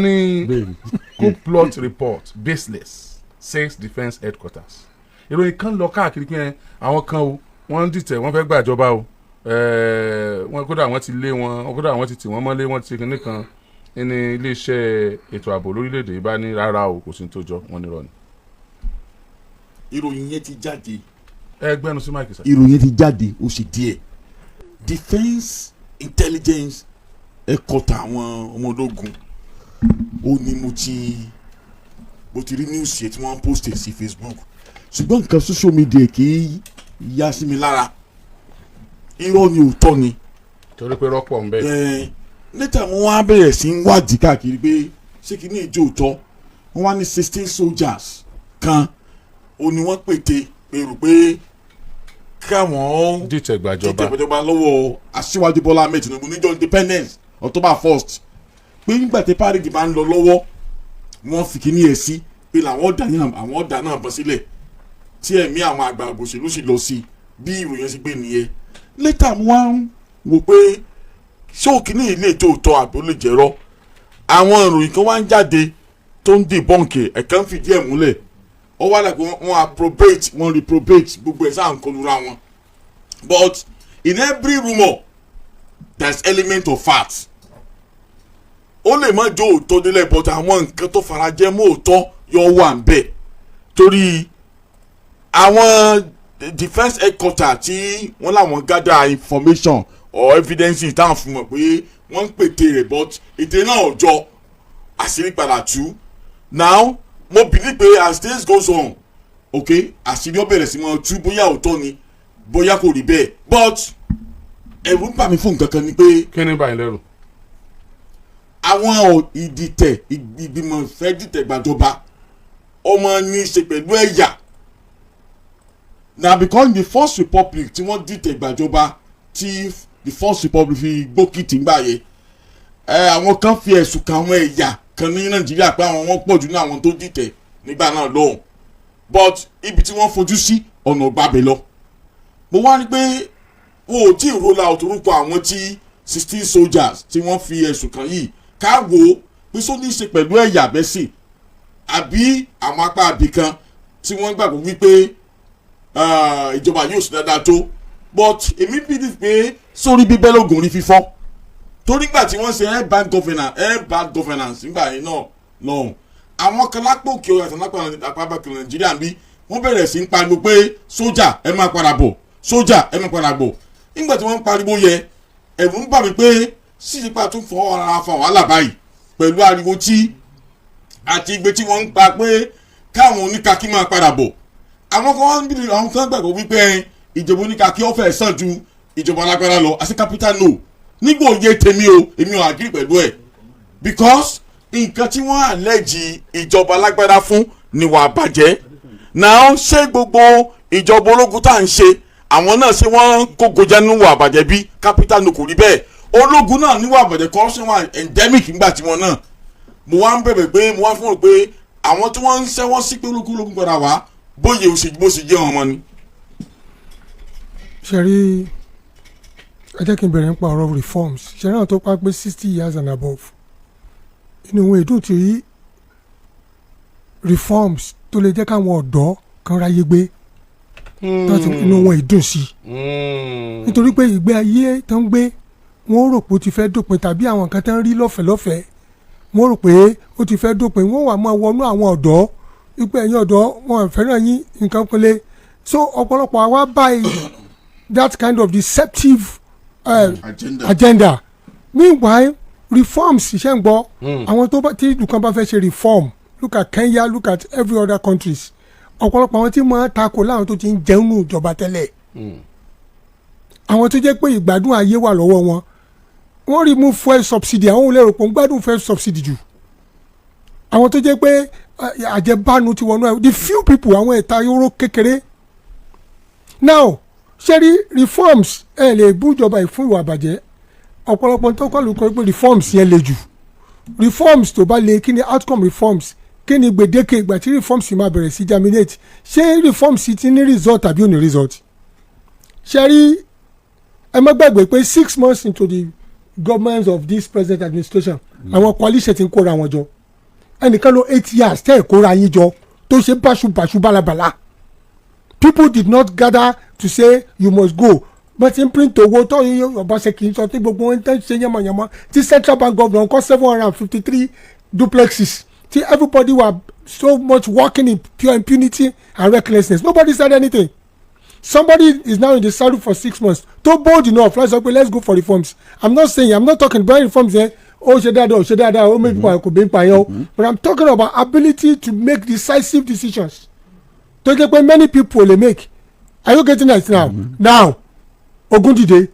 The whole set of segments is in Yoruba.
Money Coup plot report baseless says defence headquarters. Ìròyìn kan lọ káàkiri pé àwọn kan o wọ́n ń dìtẹ̀ wọ́n fẹ́ gbàjọba o wọ́n kódà wọ́n ti lé wọn kódà wọ́n ti tì wọ́n mọ́lé wọ́n ti kíní kan ní iléeṣẹ́ ètò ààbò lórílẹ̀‐èdè bá ní rárá o kò sí tó jọ wọ́n ní rọ ni. ìròyìn yẹn ti jáde. ẹgbẹ́nu sí máìkì sá. ìròyìn yẹn ti jáde ó ṣe díẹ̀ defence intelligence ẹ̀kọ́ta àwọn ọmọ ológun ó ní mo ti rí news yẹn tí wọ́n post sí Facebook ṣùgbọ́n nǹkan social media kì í yá sí mi lára irọ́ ni òótọ́ ni. torí pé rọ́pọ̀ ń bẹ. níta mo wá bẹ̀rẹ̀ sí ń wádìí káàkiri pé ṣé kí ní ìjọ òótọ́ wọ́n wá ní 16 soldiers kan ó ní wọ́n pète pèrò pé káwọn dìtẹ̀ gbàjọba lọ́wọ́ aṣíwájú Bọ́lá Ahmed Tinubu níjọ́ independence October 1st pé nígbà tí parade máa ń lọ lọ́wọ́ wọ́n fi kíní ẹ̀ sí pé làwọn ọ̀dà náà bọ́ sílẹ̀ tí ẹ̀mí àwọn àgbà òṣèlú sì lọ sí bí ìròyìn sí pé nìyẹn later mo wá ń wò pé ṣóòkì ní ilé ètò òótọ́ àbí ó lè jẹ́rọ́ àwọn ìròyìn kan wá ń jáde tó ń debunk ẹ̀ka ń fìdí ẹ̀ múlẹ̀ ó wá dàgbé wọ́n approbate wọ́n reprobate gbogbo ẹ̀ sáà ń kọlura wọn but in every rumour there is element of fact ó lè má jó òótọ́ délẹ̀ but àwọn nǹkan tó farajẹ́ mọ́ òótọ́ yóò wà ń bẹ̀ torí àwọn defence headquarter tí wọ́n làwọn gather information or evidence táwọn fún wọn pé wọ́n ń pète rẹ̀ but ète náà ọjọ́ àṣírí padà tú now mo believe pé as days goes on okay àṣírí ó bẹ̀rẹ̀ sí máa tú bóyá òótọ́ ni bóyá kò rí bẹ́ẹ̀ but ẹ̀rù ń bà mí fún nǹkan kan ni pé. kí ni báyìí lẹ́rù. àwọn ìdìtẹ̀ ìgbìmọ̀ fẹ́ dìtẹ̀ gbàjọba ọmọ ní í ṣe pẹ̀lú ẹ̀yà na because the first republic tí wọ́n dìtẹ̀ gbàjọba tí the first republic fi gbókìtì ńgbà yẹ àwọn kan fi ẹ̀sùn kan àwọn ẹ̀yà kan ní Nàìjíríà pé àwọn wọn pọ̀ jù ní àwọn tó dìtẹ̀ nígbà náà lọ́hùn but ibi tí wọ́n fojú sí ọ̀nà gbàbẹ̀ lọ mo wá rí pé wọn ò tí ì roll out orúkọ àwọn tí 16 soldiers tí wọ́n fi ẹ̀sùn kan yìí ká wò ó pé só ní í ṣe pẹ̀lú ẹ̀yà bẹ́sì àbí àwọn apá àbí kan tí wọ́n gbàgbọ́ wípé ìjọba yóò sì dáadáa tó but èmi believe pé sórí bíbẹ́ lóògùn rí fífọ́ torí gbà tí wọ́n ṣe air bad governance nígbà yẹn náà lọ́hùn àwọn kan lápò òkè ọ̀yà àti lápá Nàìjíríà bí wọ́n bẹ̀rẹ̀ sí ń pariwo pé sójà ẹ máa padà bọ̀ sójà ẹ máa padà bọ̀ nígbà tí wọ́n ń pariwo yẹ ẹ̀rù ń bà mí pé sísípa tún fọwọ́ ara fa wàhálà báyìí pẹ̀lú ariwo tí àti igbe tí wọ́n ń pa pé káwọn oníkakí máa padà bọ̀ àwọn kan wọ́n ń bí àwọn kan gbàgbọ́ wípé ìjọba oníkakí ọ̀fẹ́ sàn ju ìjọba alágbára lọ àti capital no nígbà òye tèmi o èmi ò agree pẹ̀lú ẹ̀ because nǹkan tí wọ́n àlẹ́jì ìjọba alágbára fún ni wàá bàjẹ́ náà ṣé gbogbo ìjọba ológun tá à ń ṣe àwọn náà ṣé wọ́n kó gojá nínú wàá bàjẹ́ bí capital no kò rí bẹ́ẹ̀ ológun náà ní wàá bàjẹ́ corruption wà endemic nígbà tí wọ́n náà mo wá ń bẹ̀bẹ̀ pé mo wá fún un pé àwọn tí wọ́n ń ṣẹ́wọ́n sí pé ológun padà wá bóyá bó ṣe jẹ́ ọmọ ni. ṣe rí ẹ jẹ́ kí n bẹ̀rẹ̀ nípa ọ̀rọ̀ reforms ṣe náà tó pa pé 60 years and above inú ìwé ìdùn ti rí reforms tó lè jẹ́ káwọn ọ̀dọ́ kan ráyé gbé inú wọn ìdùn sí nítorí pé ìgbé ayé tó ń gbé wọ́n rò pé ó ti fẹ́ dópin tàbí àwọn nǹkan tó ń rí lọ́fẹ̀ẹ́ wọ́n rò pé ó ti fẹ́ dópin wọ́n wà máa wọnú àwọn ọ̀dọ́ wípé ẹ̀yin ọ̀dọ́ wọn fẹ́ràn yín nǹkan pélé so ọ̀pọ̀lọpọ̀ àwa báyìí that kind of deceptive agenda meanwhile reforms ṣe ń gbọ́ àwọn tí ìlú kan bá fẹ́ ṣe reform look at Kenya look at every other countries ọ̀pọ̀lọpọ̀ àwọn tí wọ́n takò láwọn tó ti ń jẹun nù ìjọba tẹ́lẹ̀ àwọn tó jẹ́ pé ìgbádùn ayé wà lọ́wọ́ wọn wọ́n remove fuel subsidy àwọn olè rò pé ń gbádùn fuel subsidy jù àwọn tó jẹ́ pé àjẹbánu ti wọnú ẹ̀ the few people àwọn ẹ̀ta yóró kékeré now ṣẹ́rí reforms ẹ̀ lè bú ìjọba ìfún ìwà àbàjẹ́ ọ̀pọ̀lọpọ̀ tó kọ́ ló kọ́ pé reforms yẹn le jù reforms tó bá le kí ni outcome reforms kí ni gbèdéke ìgbà tí reforms máa bẹ̀rẹ̀ sí germinate ṣé reforms ti ní result tàbí ò ní result ṣẹ́rí ẹ má gbàgbé pé 6 months into the governments of this present administration àwọn coalition ti ń kóra wọn jọ ẹnìkan ló 8 years tẹ́ ẹ̀ kóra yín jọ tó ṣe báṣubàṣu bálabàla people did not gather to say you must go but in print owó tó Ọbaṣẹ́kì sọ tí gbogbo wọn tẹ́ ṣe yánmọ̀yánmọ́ tí central bank governor kọ́ 753 duplexes tí everybody were so much working in pure impunity and recklessness nobody said anything. Somebody is now in the saddle for 6 months. Too bold enough. Let's go for reforms. I'm not talking about reforms there. Maybe could be but I'm talking about ability to make decisive decisions. To get when many people they make. Are you getting that now? Now, Ogundide,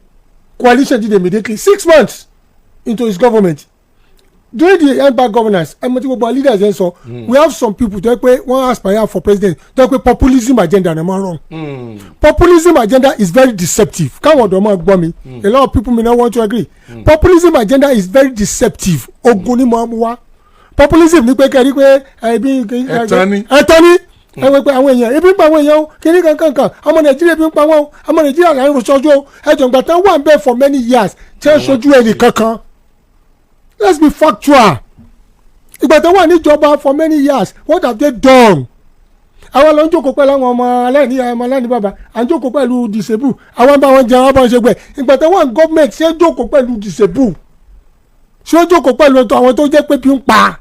coalition did immediately 6 months into his government. During the embargo governance, leaders and so we have some people that want aspire for president. That populism agenda, am I wrong? Populism agenda is very deceptive. A lot of people may not want to agree. Populism agenda is very deceptive. Populism ni pé kẹ́rí pé ẹ̀tọ́ni àwọn èèyàn ebi ń pa àwọn èèyàn kíní kankan ọmọ Nàìjíríà ebi ń pa wọn ọmọ Nàìjíríà là ń rọṣọjọ ẹjọ ìgbà tán wà ń bẹ for many years tí ń ṣojú ẹnì kankan. Let's be factual. Ìgbà tó wà níjọba for many years what have they done? Àwọn lọ ń jókòó pẹ̀lú àwọn ọmọ aláìní bàbá à ń jókòó pẹ̀lú disabled àwọn bá wọn jẹun bá wọn ṣe gbẹ ìgbà tó wà ní gọ́ọ̀mẹ̀ntì ṣé jókòó pẹ̀lú disabled ṣé jókòó pẹ̀lú àwọn tó jẹ́ pé bí ń pa.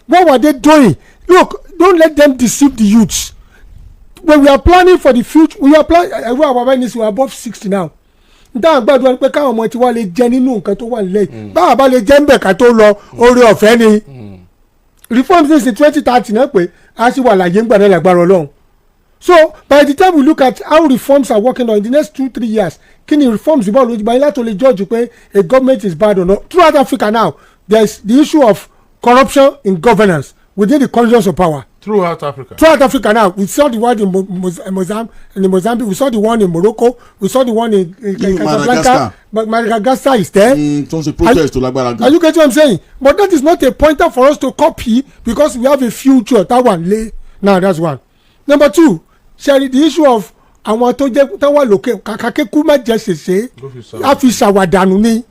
What were they doing? Look, don't let them deceive the youths. When we are planning for the future we are planning every our awareness we are above 60 now. Nta gbàdúrà pé káwọn ọmọ tí wàá lè jẹ nínú nǹkan tó wà nílẹ̀ báwa bá lè jẹ ń bẹ̀ ká tó lọ oore ọ̀fẹ́ ni reforms since 2030 náà pé a sì wà láyé ń gbà náà lágbára Ọlọ́run. So by the time we look at how reforms are working on in the next 2-3 years kí ni reforms ìbọn lójú báyìí láti lè judge pé a government is bad or not. Throughout Africa now there is the issue of corruption in governance within the corridors of power. Throughout Africa now, we saw the one in Mozambique, we saw the one in Morocco, we saw the one in Casablanca, but Madagascar is there. Are you getting what I'm saying? But that is not a pointer for us to copy because we have a future. That one, now that's one. Number two, Sherry, the issue of àwọn tó jẹ́ tó wà lókè kàkàkékú má jẹ́ ṣèṣe àfi ṣàwàdànù ni.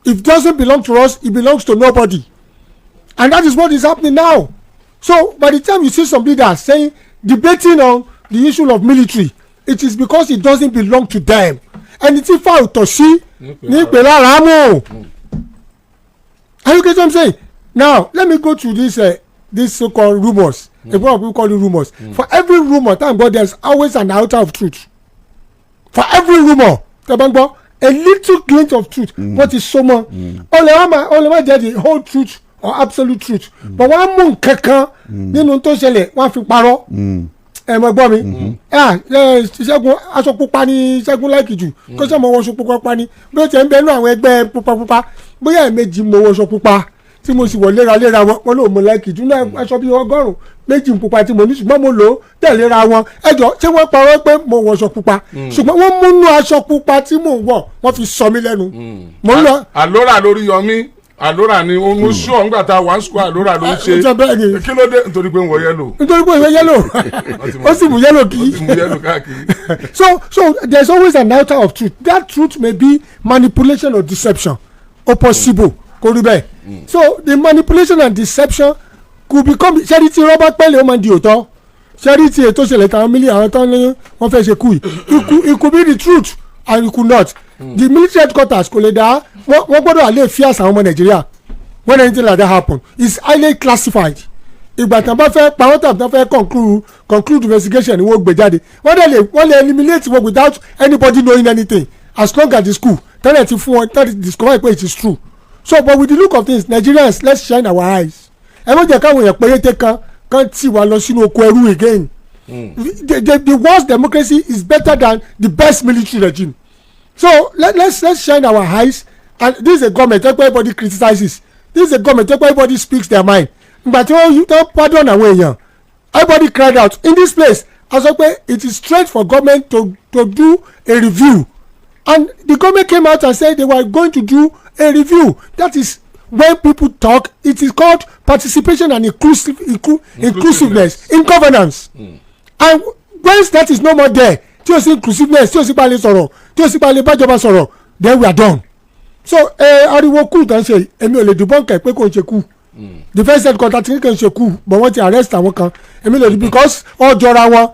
If it doesn't belong to us, it belongs to nobody, and that is what is happening now. So by the time you see some leaders saying debating on the issue of military, it is because it doesn't belong to them. And it's if out to see Are you get what I'm saying? Now let me go to this so-called rumors. A lot of people call it rumors. For every rumor, thank God, there's always an iota of truth. For every rumor, a little glint of truth. What is so much? Only the whole truth. Or absolute truth. But one mú kankan nínú tó ṣẹlẹ̀ wọ́n fi parọ́ mọ̀ gbọ́ mi Ṣẹ́gun aṣọ pupa ni Ṣẹ́gun láìkì jù kó sọ mọ wọṣọ pupa ni bí ó ti ń bẹnu àwọn ẹgbẹ́ pupa bóyá ẹ̀mejì mo wọṣọ pupa tí mo sì wọ̀ léraléra wọn ló mọ láìkì jù náà aṣọ bíi 100 méjì pupa tí mo ní ṣùgbọ́n mo lò ó tẹ̀léra wọn ẹjọ́ ṣé wọ́n parọ́ pé mo wọṣọ pupa ṣùgbọ́n wọ́n múnú aṣọ pupa tí mò ń wọ̀ wọ́n fi sọ mí lẹ́nu. àlórà lórí yọmí àlórà ni mo sọ ńgbà tá a wà ń sùkú àlórà ló ń ṣe kí ló dé nítorí pé ń wọ yẹ́lò. Ó sì mú yẹ́lò káàkiri. So there is always an iota of truth. That truth may be manipulation or deception or possible kò rí bẹ́ẹ̀. So the manipulation and deception could become charity Robert Pele ó máa di òótọ́ charity ètò ìṣẹ̀lẹ̀ táwọn mílíọ̀nù àwọn tán ní wọ́n fẹ́ ṣe kú yìí it could be the truth and it could not. The military headquarters kò lè dá wọ́n gbọ́dọ̀ àlè fíàsì àwọn ọmọ Nàìjíríà when anything like that happen it's highly classified. Ìgbà tí wọ́n bá fẹ́ pàrọ̀ tàbí wọ́n fẹ́ conclude investigation ni wọ́n gbé jáde wọ́n lè eliminate wọn without anybody knowing anything as long as the school tẹ́lẹ̀ ti fún wọn tẹ́lẹ̀ discover pé it is true. So but with the look of things Nigerians let's shine our eyes. Ẹ má jẹ́ káwọn èèyàn péréte kan tì wá lọ sínú oko ẹrú again. The worst democracy is better than the best military regime. So let's shine our eyes. And this is a government everybody criticizes. This is a government everybody speaks their mind. But you don't pardon àwọn èèyàn. Everybody cried out in this place. As well, it is straight for government to do a review. And the government came out and said they were going to do a review. That is when people talk. It is called participation and inclusiveness in governance. And once that is no more there, tí o sí inclusiveness, tí o sí balẹ̀ sọ̀rọ̀, tí o sí balẹ̀ bájọba sọ̀rọ̀, then we are done. so ariwo Coup tán ṣe èmi ò lè dùbọ́n kẹ̀ pé kò ń ṣe Coup defence headquarter tí kò ń ṣe Coup but wọ́n ti arrest àwọn kan èmi lè because ó jọra wọn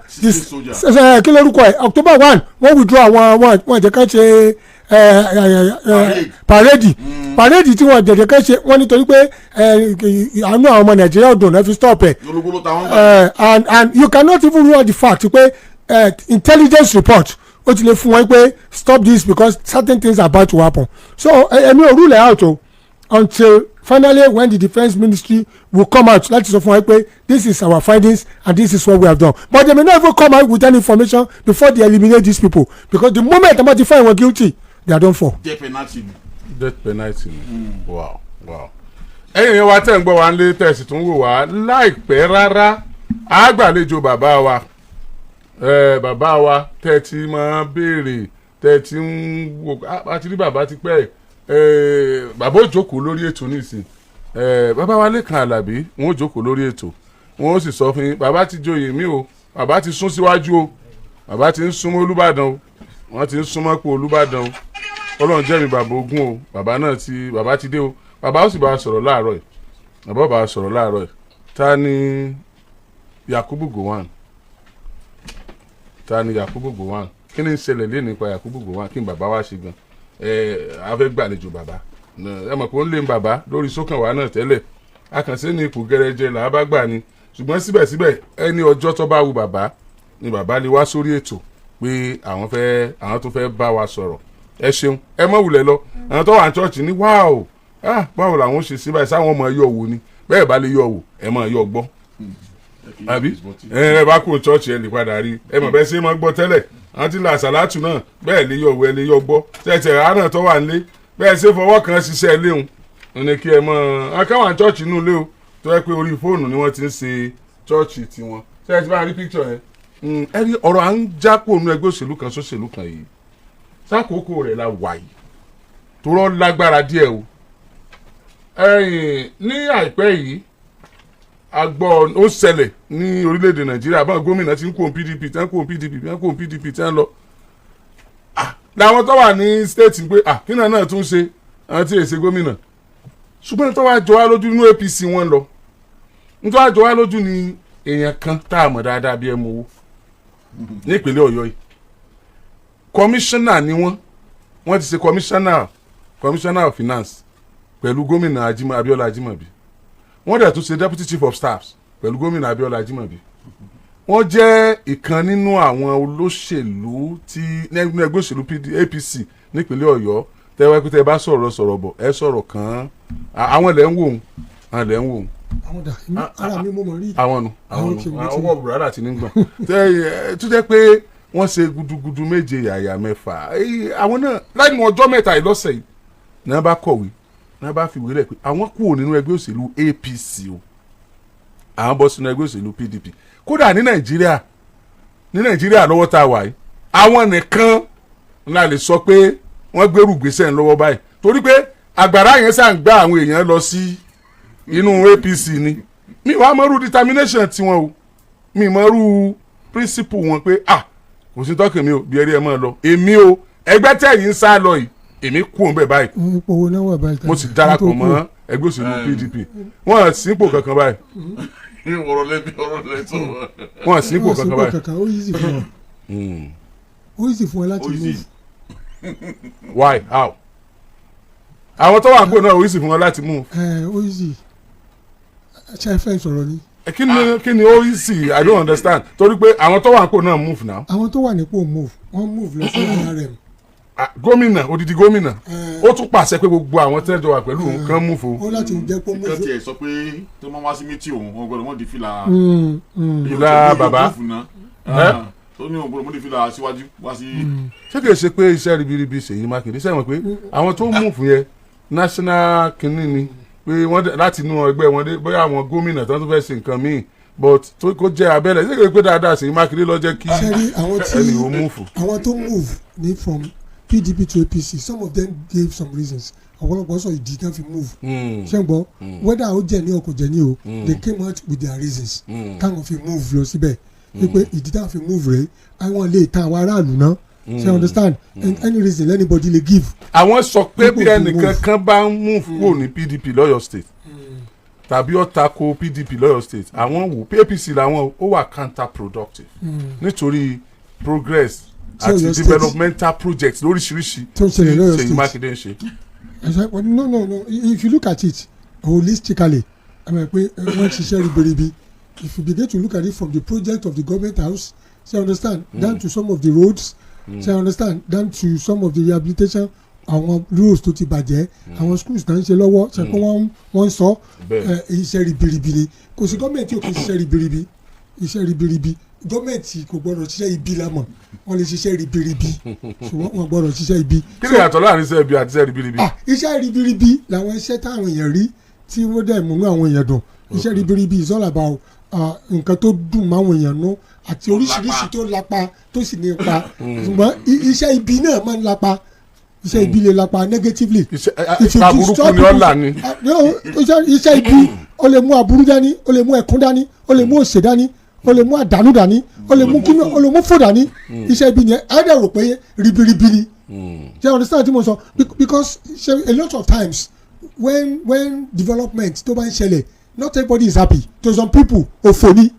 kí lórúkọ ẹ̀ October 1 wọ́n withdraw àwọn wọn jẹ́ ká ṣe parade tí wọ́n jẹ̀jẹ̀ ká ṣe wọ́n nítorí pé àánú àwọn ọmọ Nàìjíríà ọdún náà fi stop ẹ̀ and you cannot even rule out the fact pé intelligence report ó ti lè fún wọn pé stop this because certain things are about to happen so èmi ò rule out o until finally when the defence ministry will come out láti sọ fún wọn pé this is our findings and this is what we have done but they may not even come out with any information before they eliminate these people because the moment they might find wọn guilty they are done for. death penalty. Wow. ẹ̀yin yẹn wá tẹ̀ ń gbọ́ wa ń lé tẹ̀sí tó ń wò wá láìpẹ́ rárá àgbàlejò bàbá wa tẹ́ ti máa béèrè tẹ́ ti ń wò àti rí bàbá ti pẹ́ bàbá ò jókòó lórí ètò nísìn bàbá wa Lékan Àlàbí wọn ò jókòó lórí ètò wọn ò sì sọ fún yín bàbá ti joyè mí o bàbá ti sún síwájú o bàbá ti ń súnmọ́ Olúbàdàn o wọ́n ti ń súnmọ́ pé Olúbàdàn o Ọlọ́run jẹ́ mi bàbá ogun o bàbá ti dé o bàbá ó sì bá a sọ̀rọ̀ láàárọ̀ yìí bàbá ó bá a sọ̀rọ̀ láàárọ̀ yìí ta ni Yakubu Gowon kí ni ń ṣẹlẹ̀ lé nípa Yakubu Gowon kí ni bàbá wa ṣe gan a fẹ́ gbàlejò bàbá ẹ mọ̀ pé ó ń lé bàbá lórí sókànwá náà tẹ́lẹ̀ akànṣe ní ipò gẹrẹjẹ là á bá gbà ni ṣùgbọ́n síbẹ̀síbẹ̀ ẹni ọjọ́ tó bá wù bàbá ni bàbá lè wá sórí ètò pé àwọn tó fẹ́ bá wa sọ̀rọ̀ ẹ ṣeun ẹ mọ̀ wulẹ̀ lọ àwọn tó wà ní chọ́ọ̀chì ní wáò báwo làwọn ṣe sí báyìí sáwọn ọmọ yọ wò ni bẹ́ẹ̀ bá lè yọ wò ẹ mọ̀ yọ gbọ́ àbí ẹ bá kó chọ́ọ̀chì ẹ lè padà rí ẹ mọ̀ bẹ́ẹ̀ ṣe máa gbọ́ tẹ́lẹ̀ àwọn tí là sàlátù náà bẹ́ẹ̀ lè yọ wò ẹ lè yọ gbọ́ tẹ̀tẹ̀ àánà tó wà nílé bẹ́ẹ̀ ṣe fọwọ́ kan ṣiṣẹ́ léhùn ní kí ẹ mọ̀ akáwọn chọ́ọ̀chì nù lé o tó yẹ pé orí fóònù ni wọ́n ti ń ṣe chọ́ọ̀chì tiwọn ṣé ẹ ti bá rí píkítọ̀ yẹn ẹ rí ọ̀rọ̀ à ń jápò nínú ẹgbẹ́ òṣèlú kan sóṣèlú kan yìí sákòókò rẹ̀ la wà yìí tó rọ́ lágbára díẹ̀ o ní àìpẹ́ yìí agbọ́ ó ṣẹlẹ̀ ní orílẹ̀-èdè Nàìjíríà báwọn gómìnà ti ń kó PDP tí wọ́n lọ làwọn tó wà ní state pé kí náà tún ṣe àwọn tí èsè gómìnà ṣùgbọ́n tó wá jọ wá lójú inú APC wọn lọ nítorí wá jọ wá lójú ni èèyàn kan tá a mọ̀ dáadáa bí ẹ mọ owó ní ìpínlẹ̀ Ọ̀yọ́ yìí kọmíṣánná ni wọ́n ti ṣe kọmíṣánná of finance pẹ̀lú gómìnà Abíọ́lá Ajímọ̀bí wọ́n dẹ̀ tún ṣe deputy chief of staff pẹ̀lú gómìnà Abíọ́lá Ajímọ̀bí wọ́n jẹ́ ìkan nínú àwọn olóṣèlú tí ẹgbẹ́ òṣèlú APC nípínlẹ̀ Ọ̀yọ́ tẹ́wọ́ pé tẹ́ bá sọ̀rọ̀ bọ̀ ẹ sọ̀rọ̀ kàn án àwọn ilẹ̀ ń wò ó àwọn dà ara mi mo mọ̀ rí àwọn ọwọ́ bùrọ̀dà ti ní gbọ̀n tó jẹ́ pé wọ́n ṣe gudugudu méje yàyà mẹ́fà àwọn náà láì mọ ọjọ́ mẹ́ta ìlọ́sẹ̀ yìí náà bá kọ̀wé náà bá fi wéré pé àwọn kúrò nínú ẹgbẹ́ òṣèlú APC o àwọn bọ́ sínú ẹgbẹ́ òṣèlú PDP kódà ní Nàìjíríà lọ́wọ́ tá a wà yìí àwọn nìkan la lè sọ pé wọ́n gbèrú gbèsè lọ́wọ́ báyìí torí pé àgbàrá yẹn sàn gbá àwọn èèyàn lọ sí inú APC ni mi wàá mọ̀rú determination tiwọn o mi mọ̀rú principle wọn pé kò sí tọ́kì mi ò bí ẹrí ẹ mọ́ lọ èmi o ẹgbẹ́ tẹ̀yìn ń sá lọ yìí èmi kú òun bẹ̀ báyìí mo sì darapọ̀ mọ́ ẹgbẹ́ òṣèlú PDP wọ́n sípò kankan báyìí wọ́n sípò kankan báyìí ó yìí sì fún ẹ láti move. Why? How? àwọn tó wà ń gbò náà ó yìí sì fún wọn láti move. ó yìí sì ṣe fẹ́ sọ̀rọ̀ ni. kí ni ó yìí sì I don't understand torí pé àwọn tó wà ń gbò náà move now. àwọn tó wà nípò move wọ́n move lọ sí NRM. gómìnà odidi gómìnà ó tún pàṣẹ pé gbogbo àwọn tẹ́jọ wà pẹ̀lú òun kan move o. ó láti jẹ́ pé move. nǹkan tiẹ̀ sọ pé tó máa wá sí mítì òun wọn gbọ́dọ̀ mọ́ di fìlà. fìlà bàbá tó ní òun gbọ́dọ̀ mọ́ di fìlà síwájú wá sí. ṣé kìí ṣe pé iṣẹ́ ribiribi Ṣèyí Mákindé sẹ́wọ̀n pé àwọn tó move yẹn national kínní ni pé wọ́n láti inú ẹgbẹ́ wọn dé bóyá àwọn gómìnà tó tún fẹ́ ṣe nǹkan míì but tó kó jẹ́ abẹ́lẹ̀ ṣé kìí pé dáadáa Ṣèyí Mákindé ló jẹ́ kí ẹni ò move. àwọn tó move ní from PDP to APC some of them gave some reasons ọ̀pọ̀lọpọ̀ sọ ìdí tán fi move ṣé ń gbọ́ whether ó jẹ́ ní o kò jẹ́ ní o they came out with their reasons táwọn fi move lọ síbẹ̀ wípé ìdí táwọn fi move rẹ̀ àwọn lè ta àwọn aráàlú náà ṣe understand any reason anybody lè give. àwọn sọ pé bí ẹnìkan kan bá ń move kúrò ní PDP lọ́yọ̀ state tàbí ó tako PDP lọ́yọ̀ state àwọn wò APC làwọn ó wà counterproductive nítorí progress àti developmental projects lóríṣiríṣi tí Ṣèyí Mákindé ń ṣe. no if you look at it holistically àmọ́ pé wọ́n ṣiṣẹ́ ribiribi if you begin to look at it from the project of the government house ṣe understand down to some of the roads ṣe understand down to some of the rehabilitation àwọn roads tó ti bàjẹ́ àwọn schools náà ń ṣe lọ́wọ́ ṣe pé wọ́n sọ iṣẹ́ ribiribi ni kò sí gọ́ọ̀mẹ̀ntì ò kì í ṣiṣẹ́ ribiribi iṣẹ́ ribiribi gọ́ọ̀mẹ̀ntì kò gbọ́dọ̀ ṣiṣẹ́ ibi lámọ̀ wọ́n lè ṣiṣẹ́ ribiribi ṣùgbọ́n wọ́n gbọ́dọ̀ ṣiṣẹ́ ibi. kí ni ìyàtọ̀ láàrin iṣẹ́ ibi àti iṣẹ́ ribiribi. iṣẹ́ ribiribi làwọn iṣẹ́ táwọn èèyàn rí tí wọ́n dẹ̀ múnú àwọn èèyàn dùn iṣẹ́ ribiribi is all about nǹkan tó dùn máwọn èèyàn nú àti oríṣiríṣi tó lapa tó sì ní ipa ṣùgbọ́n iṣẹ́ ibi náà máa ń lapa iṣẹ́ ibi lè lapa negatively. iṣẹ́ burúkú ni ọ̀la ni. iṣẹ́ ibi ó lè mú aburú dání ó lè mú ẹ̀kún dání ó lè mú òṣè dání ó lè mú àdánù dání ó lè mú kíni ó lè mú fò dání iṣẹ́ ibi yẹn á dẹ̀ rò pé ribiribi ni. you understand tí mo sọ because a lot of times when development tó bá ń ṣẹlẹ̀ not everybody is happy to some people òfò ni.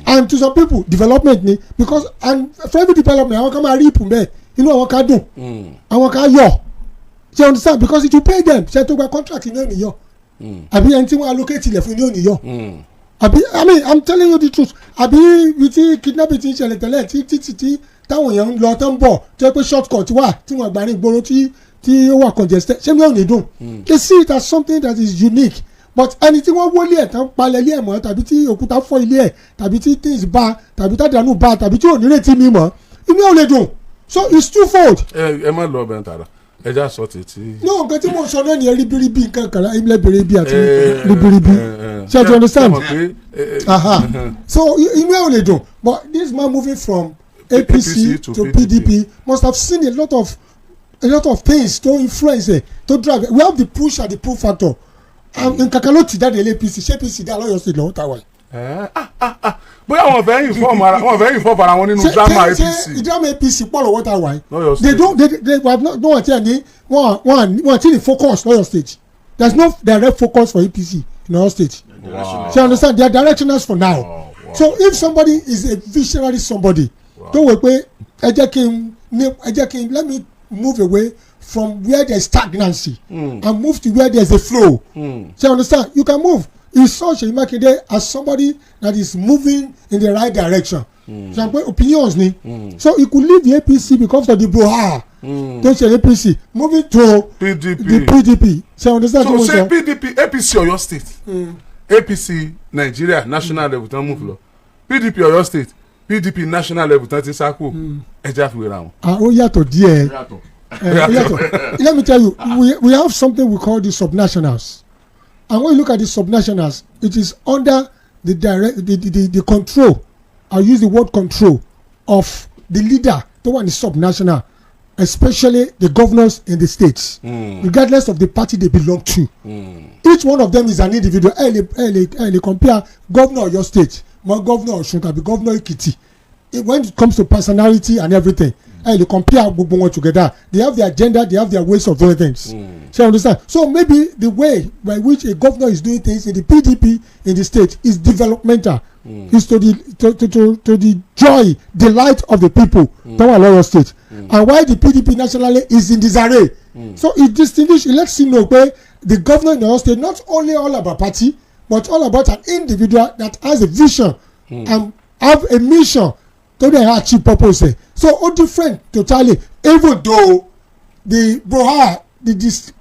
And to some people development ni because and for every development àwọn kan máa rí ìpùn bẹ́ẹ̀ inú àwọn kan dùn àwọn kan yọ̀ ṣe understand because it will pay them ṣe tó gba contract ní òníyọ̀ àbí ẹni tí wọ́n allocate ilẹ̀ fún ní òníyọ̀ àbí I mean I'm telling you the truth àbí ibi tí kidnapping ti ń ṣẹlẹ̀ tẹ́lẹ̀ tí táwọn èèyàn ń lọ tó ń bọ̀ tó yẹ pé short cut wà tí wọ́n gbà ní ìgboro tí ó wà congested ṣé mi ò ní dùn they see it as something that is unique but ẹni tí wọ́n wọlé ẹ̀ tán palẹ̀ ilé ẹ̀ mọ́ tàbí tí òkúta fọ́ ilé ẹ̀ tàbí tí things bá tàbí tàdánù bá tàbí tí ò ní retí mi mọ́ inú ẹ̀ ò lè dùn so it's twofold. ẹ má lọ bẹ́ẹ̀ tààrà ẹ já sọ tètè. no nǹkan tí mo sọ náà nìyẹn ribiribi nǹkan kan ilẹ̀ bèrèbí àti ribiribi ṣe you understand so inú ẹ̀ ò lè dùn but this man moving from APC to PDP must have seen a lot of things to influence it to drag we have the push and the pull factor. nǹkan kan ló ti jáde lé APC ṣé APC dá lọ́yọ̀ sí lọ́wọ́ táwa. bóyá wọn fẹ́ inform ara wọn nínú drama APC. ṣé drama APC pọ̀ lọ́wọ́ táwa yìí. they have no one tí a ní one tí ní focus lọ́yọ̀ state there is no direct focus for APC in our state. Wow. So you understand they are directionals for now. Wow. So if somebody is a visionary somebody tó wò pé ẹ jẹ́ kí n let me move away from where there is stagnancy and move to where there is a flow. So you understand you can move. He saw Ṣèyí Mákindé as somebody that is moving in the right direction. So opinions ni. So he could leave the APC because of the brouhaha. Don't say APC moving to the PDP. So you understand. So say PDP APC Oyo state. APC Nigeria national level tán move lọ. PDP Oyo state PDP national level tán ti sáko. Ẹ já fi wéra wọn. Ó yàtọ̀ díẹ̀. Let me tell you we have something we call the subnationals. And when you look at the subnationals, it is under the control. I use the word control of the leader, the one is subnational, especially the governors in the states, regardless of the party they belong to. Each one of them is an individual. Early compare governor of your state, my governor Osun be governor Ekiti. When it comes to personality and everything, they compare one together. They have their agenda, they have their ways of doing things. So you understand? So maybe the way by which a governor is doing things in the PDP in the state is developmental. Is to the joy, delight of the people. Lowo state. And why the PDP nationally is in disarray. So it lets you know where the governor in Oyo state not only all about party, but all about an individual that has a vision and have a mission to the achieve purpose. So all different totally, even though the brouhaha, the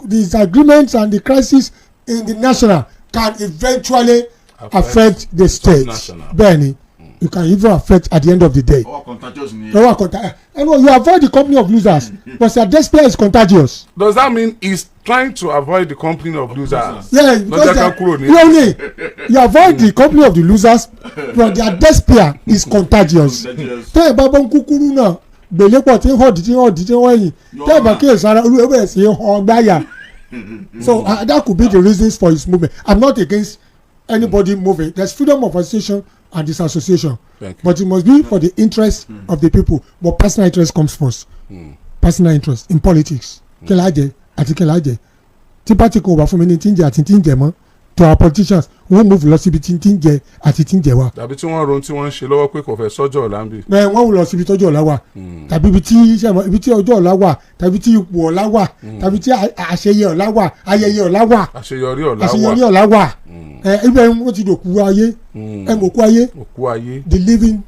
disagreements and the crisis in the national can eventually affect the state. Benny, you can even affect at the end of the day. Anyway, you avoid the company of losers, but their despair is contagious. Does that mean he's trying to avoid the company of losers? Yeah, because you avoid the company of the losers, but their despair is contagious. Tẹ́ ẹ bá bọ́ ń kúkúrú náà gbèlé pọ̀ tí ń hàn tí wọ́n yìn tẹ́ ẹ bá kíyèsí ara olúwẹ̀bẹ̀ sí hàn gbáyà. So that could be the reasons for his movement. I'm not against anybody moving. There's freedom of association, and disassociation. But it must be for the interest of the people. But personal interest comes first. Personal interest in politics. Kí la jẹ àti kí la jẹ. Tí party kò wá fún mi ní tí ń jẹ àti tí ń jẹ mọ́. To our politicians wọ́n move lọ síbi tí ń jẹ àti tí ń jẹ wa. tàbí tí wọ́n ronú tí wọ́n ń ṣe lọ́wọ́ pé kò fẹ́ sọ́jọ́ ọ̀la ń bì. wọ́n wù lọ síbi tọ́jú ọ̀la wà tàbí ibi tí ọjọ́ ọ̀la wà tàbí tí ipò ọ̀la wà tàbí tí àṣeyẹ ọ̀la wà ayẹyẹ ọ̀la wà àṣeyọrí ọ̀la wà ibẹ̀ wọ́n ti dòkú ayé òkú ayé the living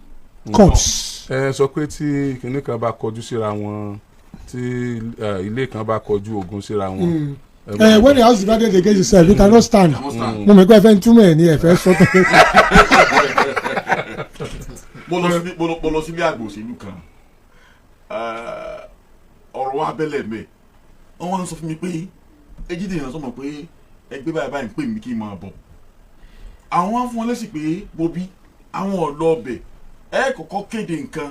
corpse. sọ pé tí kinní kan bá kọjú síra wọn tí ilé kan bá kọjú ogun síra wọn. When the house divided against itself you cannot stand. mo mọ̀ pé ẹ fẹ́ túmọ̀ ẹ̀ ní ẹ fẹ́ sọ́tọ̀. mo lọ sílé àgbò òṣèlú kan ọ̀rọ̀ wa abẹ́lẹ̀ mẹ́ wọ́n wá ń sọ fún mi pé Ejide yẹn sọ̀mọ̀ pé ẹgbẹ́ báyìí báyìí ń pè mí kí n máa bọ̀ àwọn wá fún wọn lẹ́sìn pé bobi àwọn ọ̀lọ́ ọbẹ̀ ẹ kọ́kọ́ kéde nǹkan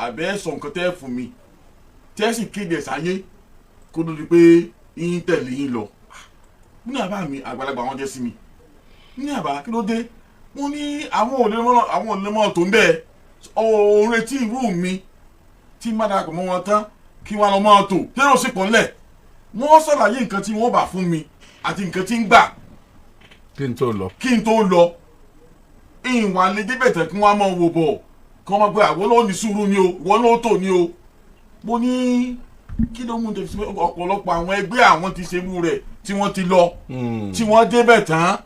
àbẹ́ ẹ sọ nǹkan tẹ́ ẹ fún mi tẹ́ ẹ sì kéde ẹ̀ sáyé kó ló di pé yín tẹ̀lé yín lọ ní àbá mi àgbàlagbà wọn jẹ́ sí mi ní àbá kí ló dé wọ́n ní àwọn òlẹ́mọ̀ tó ń bẹ́ẹ̀ òun retí irú mi tí má dàgbà mọ́ wọn tán kí wọ́n lọ máa tò tẹ́rọ sí pọ̀nlẹ̀ wọ́n ṣàlàyé nǹkan tí wọ́n bá fún mi àti nǹkan tí ń gbà kí n tó lọ ìwọ̀n alẹ́ débẹ̀ tẹ̀ kí wọ́n máa wò bọ̀ kí wọ́n máa gbé àwọn ló ní sùúrù ni o wọ́n ló tò ní o mo ní kí ló mú tẹ̀sí ọ̀pọ̀lọpọ̀ àwọn ẹgbẹ́ àwọn ti ṣe mú rẹ̀ tí wọ́n ti lọ tí wọ́n débẹ̀ tán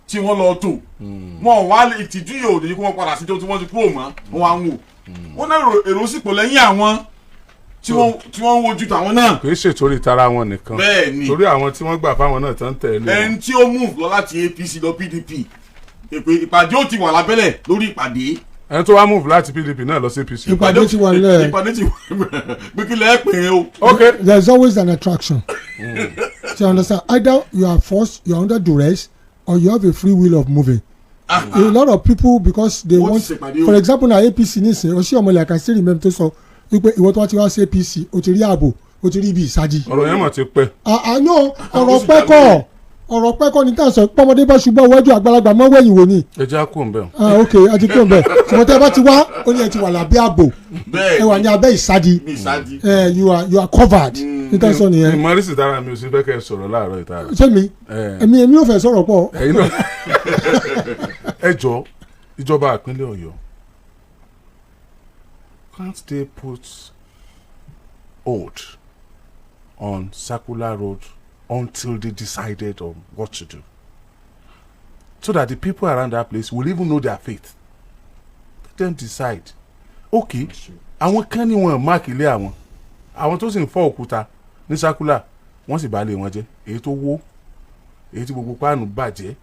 tí wọ́n lọ tò wọn wá ìtìjú yìí ò lè kí wọ́n padà sí tó tí wọ́n ti kúrò mọ́ wọn wá ń wò wọ́n náà èrò sípò lẹ́yìn àwọn tí wọ́n ń wojú tàwọn náà. kì í ṣètòrí tara wọn nìkan bẹ́ẹ̀ni torí àwọn tí wọ́n gbà fáwọn náà tán tẹ̀lé. ẹni tí ó move lọ láti APC lọ PDP ìpàdé ó ti wà lábẹ́lẹ̀ lórí ìpàdé. ẹni tó wá move láti PDP náà lọ sí APC. ìpàdé ti wà lẹ. ìpàdé ti wà pé kí lẹ́ẹ̀ pè é o. okay. there is always an attraction. so you understand either you are forced you are under duress or you have a free will of moving. A lot of people because they want for example na APC nisin Oriyomi I can still remember to sọ wípé ìwọ tó wá ti wá sí APC o ti rí ààbò o ti rí ibi ìsájì. ọ̀rọ̀ yẹn mà ti pẹ́. no ọ̀rọ̀ pẹ́kọ̀ ní tàn sọ pọ́mọdé bá ṣùgbọ́n wájú àgbàlagbà mọ́ wẹ̀yìn wò ni. ẹ jẹ́ àkó ń bẹ̀. ok a ti kó ń bẹ̀ ṣùgbọ́n tẹ́ ẹ bá ti wá ó ní ẹ ti wà lábẹ́ ààbò ẹ wà ní abẹ́ ìsádi you are covered ní tàn sọ nìyẹn. ìmọ̀rísì dára mi ò sí fẹ́ kẹ́ ẹ sọ̀rọ̀ láàárọ̀ ìta. ṣé mi èmi ò fẹ́ sọ̀rọ̀ pọ̀. ẹ̀yin náà ẹ jọ ìjọba ìpínlẹ̀ Ọ̀yọ́ can't they put hold on Circular Road until they decided on what to do, so that the people around that place will even know their faith. Let them decide. Okay, àwọn kan ní wọn mark ilé àwọn tó sì ń fọ́ òkúta ní Circular wọ́n sì bà lé wọn jẹ́ èyí tó wó èyí tí gbogbo páànù bàjẹ́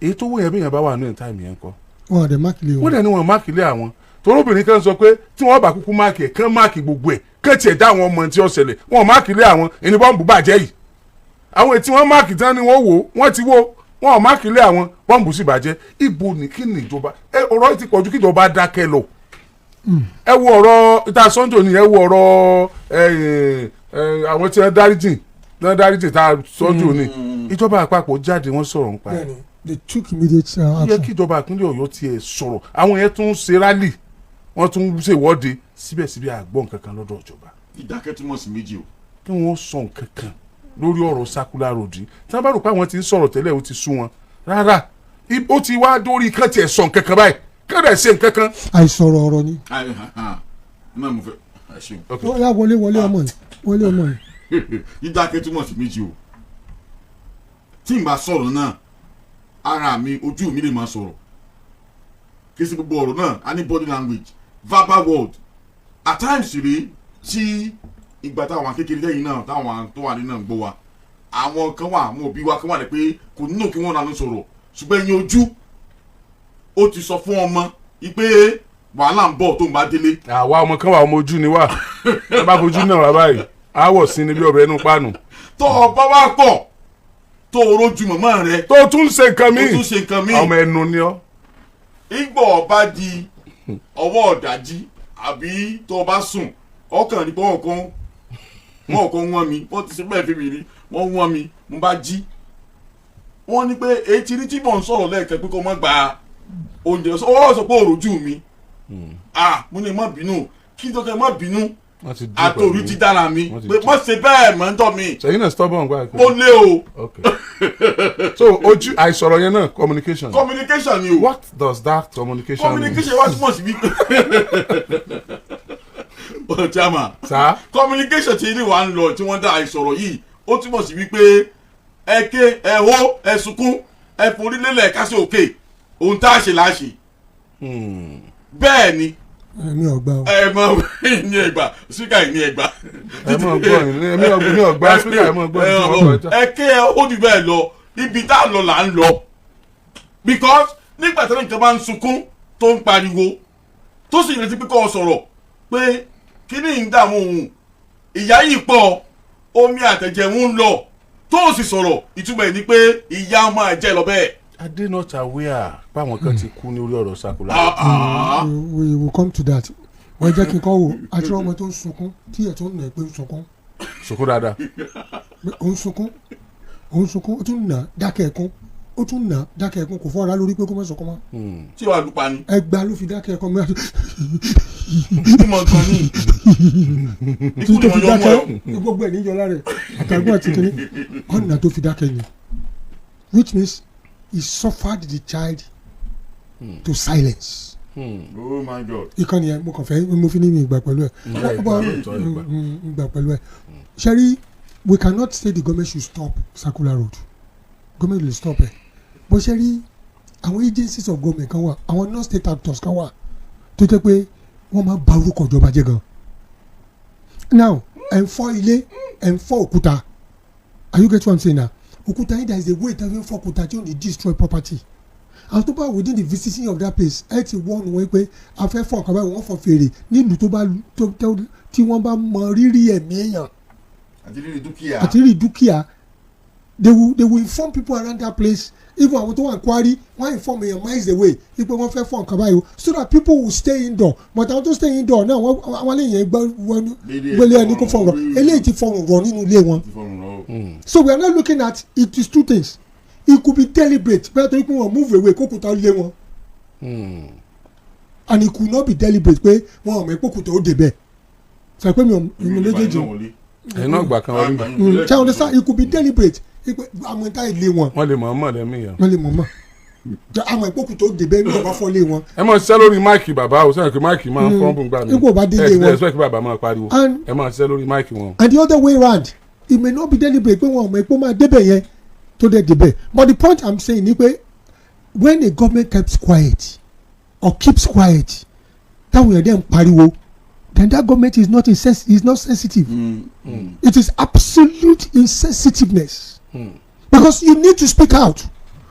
èyí tó wó yẹn bí yẹn bá wà ní time yẹn kọ́. wọ́n dẹ̀ mark ilé wọn. wọ́n dẹ̀ ní wọn mark ilé àwọn torobìnrin kan sọ pé tí wọ́n bá kúkú mark ẹ̀ kán mark gbogbo ẹ̀ kán tiẹ̀ dá àwọn ọmọ tí ó ṣẹlẹ̀ wọn mark ilé àwọn ẹni bọ́ǹbù bàjẹ́ yìí àwọn ètí wọn máàkì tán ni wọn wò wọn ti wò wọn ò máàkì lé àwọn bọ́ǹbù sì bàjẹ́ ibo ní kí ni ìjọba ọ̀rọ̀ yìí ti pọ̀jù kí ìjọba dákẹ́ lọ. ẹ wo ọ̀rọ̀ ìta Sunday ni ẹ wo ọ̀rọ̀ àwọn tí wọ́n dáríjì ta Sunday ni ìjọba àpapọ̀ jáde wọ́n sọ̀rọ̀ nípa ẹ̀. they took immediate action. yẹ kí ìjọba ìpínlẹ̀ Ọ̀yọ́ tiẹ̀ sọ̀rọ̀ àwọn yẹn tún ṣe rálì wọ́n tún ṣe ìwọ́de síbẹ̀síbẹ̀ àgbọ̀n kankan lọ́dọ̀ ìjọba. ìdákẹ́ túmọ̀ sí méjì o. kí wọ́n sọ nǹkan kan lórí ọ̀rọ̀ Circular Road tí wọ́n bá rò pé àwọn ti ń sọ̀rọ̀ tẹ́lẹ̀ ó ti sú wọn rárá ó ti wá dórí kan tiẹ̀ sọ nǹkan kan báyìí kí lè ṣe nǹkan kan. àìsọ̀rọ̀ ọ̀rọ̀ ni. náà mo fẹ́ ṣe. wọ́n yá wọlé ọmọ yìí. dídákẹ́ túmọ̀ sí méjì o tí n bá sọ̀rọ̀ náà ara mi ojú mi lè máa sọ̀rọ̀ kí sí gbogbo ọ̀rọ̀ náà a ní body language verbal word at times rèé tí ìgbà táwọn akékeré lẹ́yìn náà táwọn tó wà nínú náà ń gbọ́ wa àwọn kan wà àwọn òbí wa kan wà ní pé kò nílò kí wọ́n lanu sọ̀rọ̀ ṣùgbọ́n ẹ̀yin ojú ó ti sọ fún ọmọ pé wàhálà ń bọ̀ tó ń bá délé. àwa ọmọ kan wà ọmọ ojú ni wà ẹ bá fojú náà wá báyìí àwọ̀ sí ni bí ọbẹ̀ inú páànù. tó o bá wá pọ̀ tó o rojú màmá rẹ. tó tún ṣe nǹkan mi ọmọ ẹnu ni ọ. ìgbọ̀ ọba di ọwọ́ ọ̀dájí àbí tó o bá sùn ọkàn ní bọ́ọ̀ kan wọn kò wọ́n mi wọ́n ti ṣe bẹ́ẹ̀ fi mi rí wọ́n wọ́n mi mo bá jí wọ́n ní pé etí rí tí mò ń sọ̀rọ̀ lẹ́ẹ̀kan pé kó má gba oúnjẹ ó sọ pé òròjú mi mo ní má bínú kí tó kẹ́ má bínú àtòrí ti dára mi pé má ṣe bẹ́ẹ̀ mọ́ ń tọ́ mi. sẹ́yìn náà stubborn gba ẹ̀kọ́. mo lé o. so ojú àìsọ̀rọ̀ yẹn náà communication ni o. what does that communication mean? wá túmọ̀ sí wípé ọ̀jàmà communication tí ilé wa ń lọ tí wọ́n dá àìsọ̀rọ̀ yìí ó túmọ̀ sí wípé ẹ ké ẹ hó ẹ sunkún ẹ forí lélẹ̀ kásẹ̀ òkè ohun tá a ṣe là á ṣe. bẹ́ẹ̀ ni èmi ọgbà o. ẹ mọ ní ẹgbà síkà ní ẹgbà. ẹ mọ gbọ́ èmi ọgbà síkà ẹ mọ gbọ́ ní tí wọ́n gbọ́. ẹ ké ẹ ó jù bẹ́ẹ̀ lọ ibi tá a lọ là ń lọ because nígbà tí nǹkan bá ń sunkún tó ń pariwo tó sì retí pé kó o sọ̀rọ̀ pé kíní ń dààmú òun ìyá yìí pọ̀ omi àtẹ̀jẹ̀ ń lọ tó o sì sọ̀rọ̀ ìtumọ̀ ẹ̀ ni pé ìyá máa jẹ́ lọ bẹ́ẹ̀. Are not aware báwọn kan ti kú ní orí ọ̀rọ̀ sakura. We will come to that. wọ́n jẹ́ kí n kọ́ wò àti ọmọ tó ń sunkún tí ẹ̀ tó ń nà pé ń sunkún. sunkún dáadáa. ó ń sunkún ó tún nà dákẹ́ ẹ̀kún ó tún nà dákẹ́ ẹ̀kún kò fọ́ra lórí pé kó má sunkún mọ́. tí wàá lupa ni. ẹgbàá ló fi dákẹ́ ẹ̀kún mẹ́ta. ìtumọ̀ gan ni. tí tó fi dákẹ́ gbogbo ẹ̀ níjọba rẹ̀ àtàgbọ́n àti kìnní ọ̀nà tó fi dákẹ́ ni which means he suffered the child to silence. Oh my God. ìkànnì yẹn mo kàn fẹ́ mo fi ní mi ìgbà pẹ̀lú ẹ̀ ìgbà pẹ̀lú ẹ̀ sẹ́rí we cannot say the government should stop circular road government will stop ẹ̀ bó sẹ́rí àwọn agencies of government kan wà àwọn non-state actors kan wà tó jẹ́ pé wọ́n máa bà orúkọ ìjọba jẹ́ gan. now ẹ̀ ń fọ́ ilé ẹ̀ ń fọ́ òkúta are you get what I'm saying now? Òkúta yìí there is a way tàbí fọ́ òkúta tí ó lè destroy property and tó bá within the vicinity of that place ẹ ti wọ́n wọ́n pé afẹ́ fọ́ ọ̀kan báyìí wọ́n fọ́ fèrè nílùú tó bá tí wọ́n bá mọ rírì ẹ̀mí èèyàn àti rírì dúkìá they will inform people around that place even àwọn tó wà ní Kwari wọ́n inform èèyàn miles away wípé wọ́n fẹ́ fọ́ ọ̀kan báyìí so that people will stay indoor but àwọn tó stay indoor náà wọ́n lè yẹn gbélé ẹni kó fọ̀rọ̀ eléyìí ti fọ̀rọ̀ rọ̀ nínú ilé wọn. So we are not looking at it is two things it could be deliberate bẹ́ẹ̀ tó yẹ kó wọ́n move away kókùtà lé wọn and it could not be deliberate pé wọ́n ọmọ ìkókùtà ó dé bẹ́ẹ̀ sọ pé mi ò méjèèjì ẹ̀yin náà gbà kan wọlé. ṣé àwọn ọ̀dẹ́sá it could be deliberate àwọn ìta ilé wọn. wọ́n lè mọ̀ ọ́n mọ̀ lẹ́mí yẹn. wọ́n lè mọ̀ ọ́n mọ̀ àwọn ìkókùtà ó dé bẹ́ẹ̀ ní ọba fọ́lé wọn. ẹ máa ṣiṣẹ́ lórí máìkì bàbá o sẹ́yìn pé máìkì máa ń fọ́n bùn gbà mí. ipò bá délé wọn. ẹ expect bàbá máa pariwo ẹ máa ṣiṣẹ́ lórí máìkì wọn. and the other way round it may not be deliberate pé wọn ọmọ epo máa débẹ̀ yẹn tó dé débẹ̀ but the point I'm saying ni pé when a government keeps quiet or keeps quiet táwọn èèyàn dẹ̀ ń pariwo then that government is not sensitive. It is absolute insensitiveness. Because you need to speak out,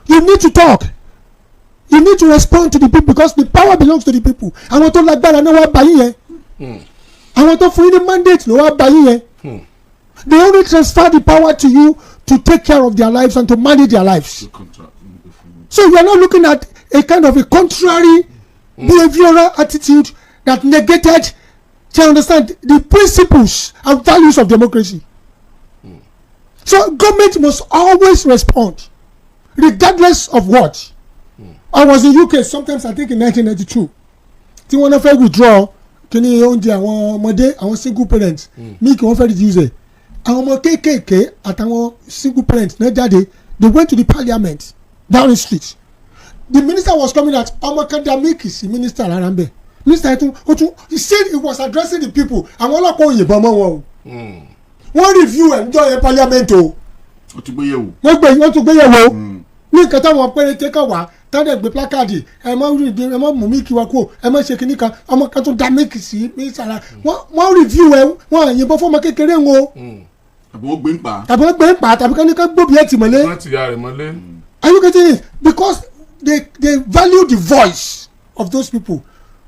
you need to talk, you need to respond to the people because the power belongs to the people. Àwọn tó lágbára náà wá báyìí yẹn àwọn tó fún yín ní mandate ló wá báyìí yẹn they only transfer the power to you to take care of their lives and to manage their lives. So you are not looking at a kind of a contrary behavioral attitude that negated to understand the principles and values of democracy. So government must always respond regardless of what. I was in UK sometimes I think in 1992 tí wọ́n náà fẹ́ withdraw kíní oúnjẹ àwọn ọmọdé àwọn single parents milk wọ́n fẹ́ reduce ẹ̀ àwọn ọmọ kéékèèké àtàwọn single parents náà jáde they went to the parliament Downing Street the minister was coming at ọmọ kan da milk sí minister rárá ń bẹ̀ minister yẹn tún he said he was addressing the people àwọn ọlọ́pàá òyìnbọn mọ́ wọn o wọ́n review ẹ̀ ń jọ yẹn parliament o wọ́n tún gbéyẹ̀wò ní nǹkan táwọn péréte kan wà tọ́dẹ̀ gbé plákáàdì ẹ má mú mílíkì wa kú ẹ má ṣe kinní kan ọmọ kan tún da mílíkì sí mínísítà la wọ́n review ẹ wọ́n àyìnbọn fún ọmọ kékeré wọn o. tàbí wọ́n gbé ń pa. tàbí kan ní ká gbóbi ẹ̀ tì mọ́lé. wọ́n ti ya rẹ̀ mọ́lé. Are you getting it? Because they value the voice of those people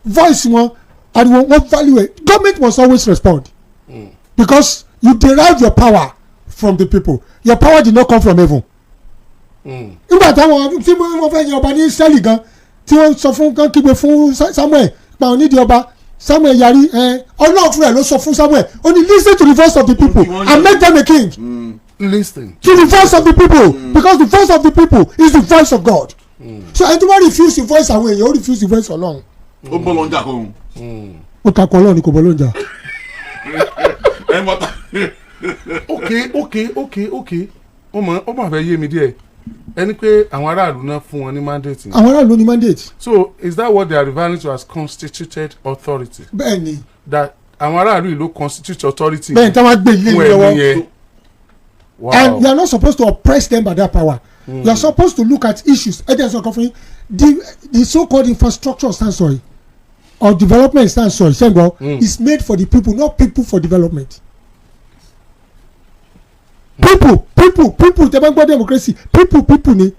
voice wọn ariwo wọn value it government must always respond because you derive your power from the people your power did not come from heaven. nígbà táwọn tí wọ́n fẹ́ yan ọba ní Ísírẹ́lì gan tí wọ́n sọ fún kan kígbe fún Samuel pa òun nídìí ọba Samuel yarí Ọlọ́run fúnra ẹ̀ ló sọ fún Samuel ó ní listen to the voice of the people and make them a king. Listen to the voice of the people because the voice of the people is the voice of God. so ẹni tó bá refuse to voice àwọn èèyàn ó refuse to voice Ọlọ́run. ó bọ́ lọ́njà kọ́ ó takò Ọlọ́run ni kò bọ́ lọ́njà. ẹ mọ̀ ta. ok ó mà fẹ́ yé mi díẹ̀ ẹni pé àwọn aráàlú náà fún wọn ní mandate. àwọn aráàlú ní mandate. so is that what they are referring to as constituted authority. bẹ́ẹ̀ni. that àwọn aráàlú yìí ló constitute authority. bẹ́ẹ̀ni tí wọ́n gbé ilé yìí lọ́wọ́. Wow. And you are not supposed to oppress them by that power. You are supposed to look at issues. The so-called infrastructure standsoil or development standsoil is made for the people, not people for development. People. Democracy. People ni.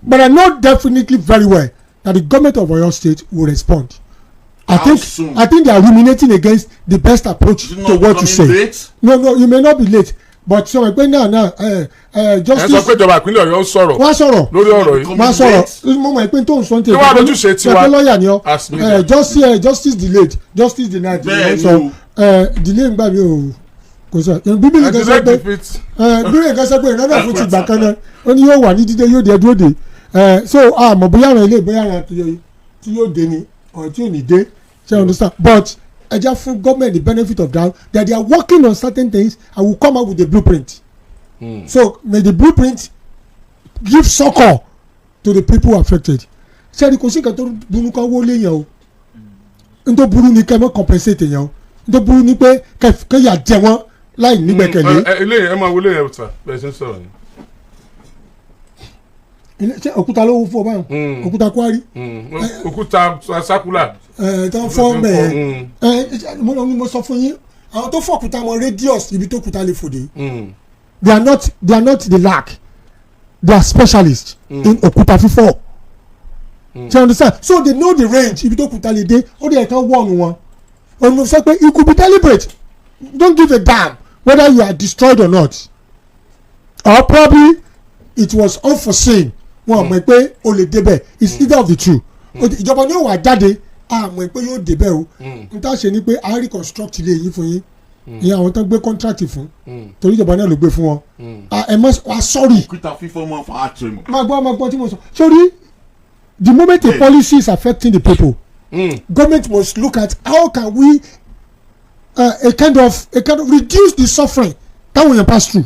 But I know definitely very well that the government of Oyo State will respond. I think they are ruminating against the best approach to what to say. Late? No, you may not be late. But sọ pé náà justice. ẹ sọ pé ìjọba ìpínlẹ̀ Ọ̀yọ́ sọ̀rọ̀. wọ́n sọ̀rọ̀ lórí ọ̀rọ̀ yìí. wọ́n sọ̀rọ̀ mo mọ̀ pé tó ń sọ ní tèmi. kí wàá lójúṣe tiwa ṣe pé lọ́ọ̀yà ni ọ́ justice delayed justice denied. bẹ́ẹ̀ ni o delay ń gbà mí o kò sọ bíbélì kan sọ pé ìrànlọ́wọ́ fún ti gbà kan náà ó ní yóò wà ní dídé yóò dé dúró dé so àmọ́ bóyá àwọn ilé bóyá àwọn tí yóò dé ni ọ̀rọ̀ tí ò ní dé ṣe understand but ẹ jẹ́ fún government the benefit of doubt that they are working on certain things and will come out with a blueprint. So may the blueprint give succour to the people affected. sẹ́ni kò sí nǹkan tó burú kan wó léèyàn o n tó burú ni kẹ́ mọ́ compensate èèyàn o n tó burú ni pé kẹ́ yà jẹ wọ́n láì nígbẹ́kẹ̀lé. eléyìí ẹ máa wọlé yẹn ta bẹ́ẹ̀ ṣe ń sọ̀rọ̀ ni. ṣé òkúta ló wú fún ọ báyìí òkúta kwari. òkúta sakula. tó ń fọ́ mẹ́ẹ̀ mo sọ fún yín àwọn tó fọ́kúta mọ radius ibi tó kúta lè fòde. they are not the lack they are specialists in òkúta fífọ́. you understand so they know the range ibi tó kúta lè dé ó dẹ̀ kan wọ́ọ̀nù wọn. òun sọ pé it could be deliberate don't give a damn whether you are destroyed or not or probably it was unforeseen wọn mọ̀ pé o lè débẹ̀ it's either of the two ìjọba ni ó wà jáde àmọ́ pé yóò débẹ̀ o n ta ṣe ni pé a reconstruct ilé yìí fún yín ìyẹn àwọn tó gbé contract fún torí ìjọba náà ló gbé fún wọn ẹ mọ wa sorry. òkúta fífọ́ mọ́ fún àtúrẹ́mù. máa gbọ́ tí mo sọ sorry the moment a policy is affecting the people government must look at how can we a kind of reduce the suffering táwọn èèyàn pass through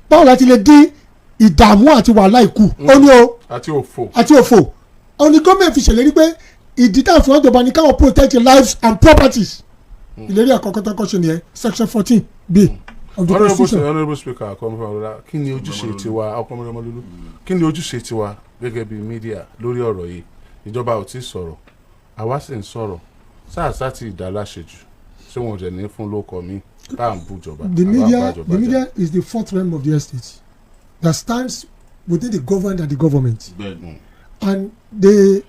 báwo la ti lè dín ìdààmú àti wàhálà ikú ó ní o àti òfò ó ní gómìnà fi ṣèlérí pé ìdí tá a fi wọn jọba ní káwọn protect lives and properties ìlérí àkọ́kọ́ tó kọ́ ṣe nìyẹn section 14b of the constitution. honourable speaker akọ́mọ́fọ́lá kí ni ojúṣe tiwa akọ́mọ́lọ́mọ́lúlú kí ni ojúṣe tiwa gẹ́gẹ́ bí mídíà lórí ọ̀rọ̀ yìí ìjọba ò tí ì sọ̀rọ̀ àwa sì ń sọ̀rọ̀ sáà tí ìdá láṣejù ṣé wọn ò jẹ̀ ní fún lóko mi bá à ń bú ìjọba. the media is the fourth realm of the estate that stands within the government and the government. And the